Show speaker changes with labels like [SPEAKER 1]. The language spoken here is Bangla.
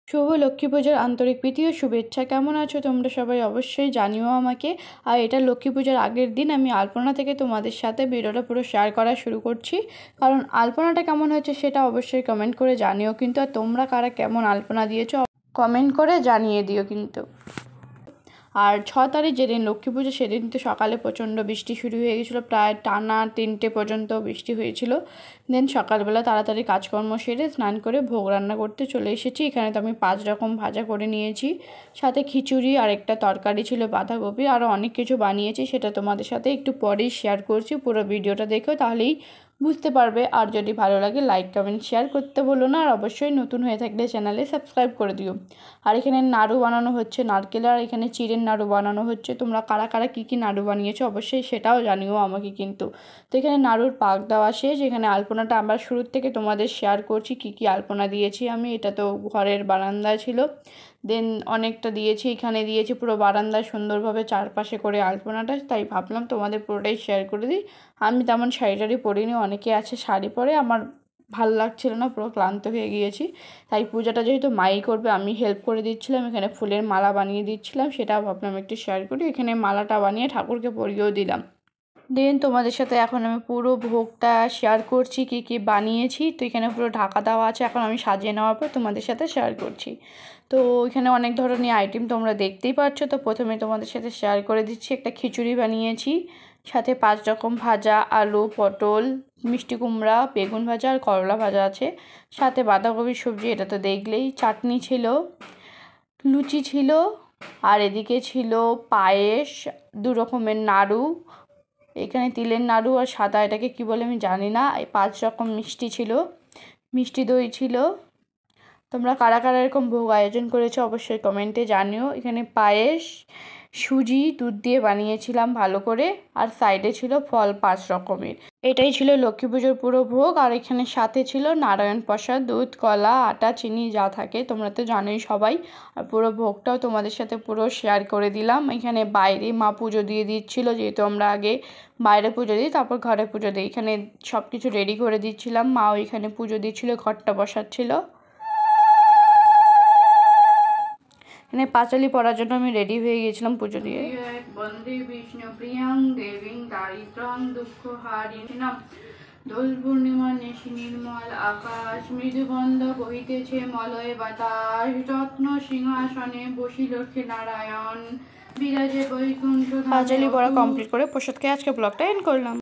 [SPEAKER 1] শুভ লক্ষ্মী পুজোর আন্তরিক প্রীতি ও শুভেচ্ছা। কেমন আছো তোমরা সবাই? অবশ্যই জানিও আমাকে। আর এটা লক্ষ্মী পুজোর আগের দিন আমি আলপনা থেকে তোমাদের সাথে ভিডিওটা পুরো শেয়ার করা শুরু করছি, কারণ আলপনাটা কেমন হয়েছে সেটা অবশ্যই কমেন্ট করে জানিও কিন্তু। আর তোমরা কারা কেমন আলপনা দিয়েছো কমেন্ট করে জানিয়ে দিও কিন্তু। আর 6 তারিখ যেদিন লক্ষ্মী পুজো সেদিন তো সকালে প্রচণ্ড বৃষ্টি শুরু হয়ে গেছিলো, প্রায় টানা 3টে পর্যন্ত বৃষ্টি হয়েছিল। দেন সকালবেলা তাড়াতাড়ি কাজকর্ম সেরে স্নান করে ভোগ রান্না করতে চলে এসেছি। এখানে তো আমি 5 রকম ভাজা করে নিয়েছি, সাথে খিচুড়ি আর একটা তরকারি ছিল বাঁধাকপি, আরও অনেক কিছু বানিয়েছি, সেটা তোমাদের সাথে একটু পরেই শেয়ার করছি। পুরো ভিডিওটা দেখো তাহলেই বুঝতে পারবে। আর যদি ভালো লাগে লাইক কমেন্ট শেয়ার করতে বলো না, আর অবশ্যই নতুন হয়ে থাকলে চ্যানেলে সাবস্ক্রাইব করে দিও। আর এখানে নাড়ু বানানো হচ্ছে নারকেলের, আর এখানে চিড়ের নাড়ু বানানো হচ্ছে। তোমরা কারা কারা কী কী নাড়ু বানিয়েছো অবশ্যই সেটাও জানিও আমাকে কিন্তু। তো এখানে নাড়ুর পাক দেওয়া শেষ। এখানে আলপনাটা আমরা শুরুর থেকে তোমাদের শেয়ার করছি কী কী আলপনা দিয়েছি আমি। এটা তো ঘরের বারান্দায় ছিল, দেন অনেকটা দিয়েছি, এখানে দিয়েছি পুরো বারান্দায় সুন্দরভাবে চারপাশে করে আলপনাটা, তাই ভাবলাম তোমাদের পুরোটাই শেয়ার করে দিই। আমি তেমন শাড়ি টাড়ি পরিনি, অনেকে আছে শাড়ি পরে, আমার ভালো লাগছিল না, পুরো ক্লান্ত হয়ে গিয়েছি। তাই পূজাটা যেহেতু মাই করবে আমি হেল্প করে দিচ্ছিলাম, এখানে ফুলের মালা বানিয়ে দিচ্ছিলাম, সেটা ভাবলাম একটু শেয়ার করি। এখানে মালাটা বানিয়ে ঠাকুরকে পরিয়েও দিলাম। দেন তোমাদের সাথে এখন আমি পুরো ভোগটা শেয়ার করছি কী কী বানিয়েছি। তো এখানে পুরো ঢাকা দেওয়া আছে, এখন আমি সাজিয়ে নেওয়ার পর তোমাদের সাথে শেয়ার করছি। তো এখানে অনেক ধরনের আইটেম তোমরা দেখতেই পাচ্ছ। তো প্রথমে তোমাদের সাথে শেয়ার করে দিচ্ছি, একটা খিচুড়ি বানিয়েছি, সাথে 5 রকম ভাজা, আলু, পটল, মিষ্টি কুমড়া, বেগুন ভাজা আর করলা ভাজা আছে, সাথে বাঁধাকপির সবজি, এটা তো দেখলেই, চাটনি ছিল, লুচি ছিল, আর এদিকে ছিল পায়েস, 2 রকমের নাড়ু, এখানে তিলের নাড়ু আর সাদা এটাকে কী বলে আমি জানি না, 5 রকম মিষ্টি ছিল, মিষ্টি দই ছিল। তোমরা কারা কারা এরকম ভোগ আয়োজন করেছো অবশ্যই কমেন্টে জানিও। এখানে পায়েস, সুজি, দুধ দিয়ে বানিয়েছিলাম ভালো করে, আর সাইডে ছিল ফল 5 রকমের। এটাই ছিল লক্ষ্মী পুজোর পুরো ভোগ। আর এখানে সাথে ছিল নারায়ণ প্রসাদ, দুধ, কলা, আটা, চিনি যা থাকে তোমরা তো জানোই সবাই। আর পুরো ভোগটাও তোমাদের সাথে পুরো শেয়ার করে দিলাম। এখানে বাইরে মা পুজো দিয়ে দিচ্ছিলো, যেহেতু আমরা আগে বাইরে পুজো দিই তারপর ঘরে পুজো দিই। এখানে সব কিছু রেডি করে দিচ্ছিলাম, মাও এখানে পুজো দিচ্ছিলো, ঘরটা বসাচ্ছিল। এখানে পাঁচালি পড়ার জন্য আমি রেডি হয়ে গিয়েছিলাম পুজো দিয়ে। বন্দে বিষ্ণু প্রিয়াং দেবীং দারিদ্রং দুঃখ হারিণাম, দোল পূর্ণিমা নেশি নির্মল আকাশ, মৃদুগন্ধ বহিতেছে মলয় বাতাস, রত্ন সিংহাসনে বসি লক্ষ্মী নারায়ণ, বিরাজে বৈকুণ্ঠ। পাঁচালি পড়া কমপ্লিট করে প্রসাদ খেয়ে আজকে ব্লগটা এন্ড করলাম।